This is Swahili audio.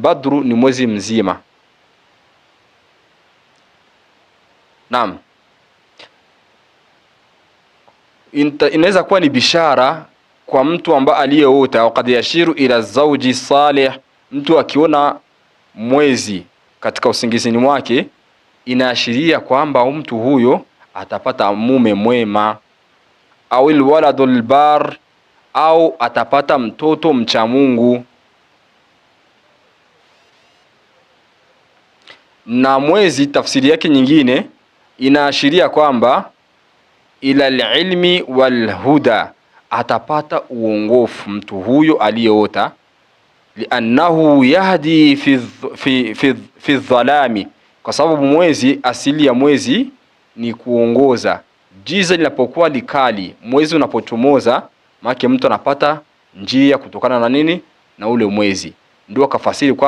Badru ni mwezi mzima. Naam. Inaweza kuwa ni bishara kwa mtu ambaye aliyeota, wakati yashiru ila zawji salih, mtu akiona mwezi katika usingizini mwake inaashiria kwamba mtu huyo atapata mume mwema, au alwaladul bar, au atapata mtoto mcha Mungu. Na mwezi tafsiri yake nyingine inaashiria kwamba ila alilmi walhuda, atapata uongofu mtu huyo aliyeota, liannahu yahdi fi dhalami, kwa sababu mwezi, asili ya mwezi ni kuongoza. Giza linapokuwa likali, mwezi unapochomoza, maana mtu anapata njia kutokana na nini? Na ule mwezi. Ndio akafasiri kwa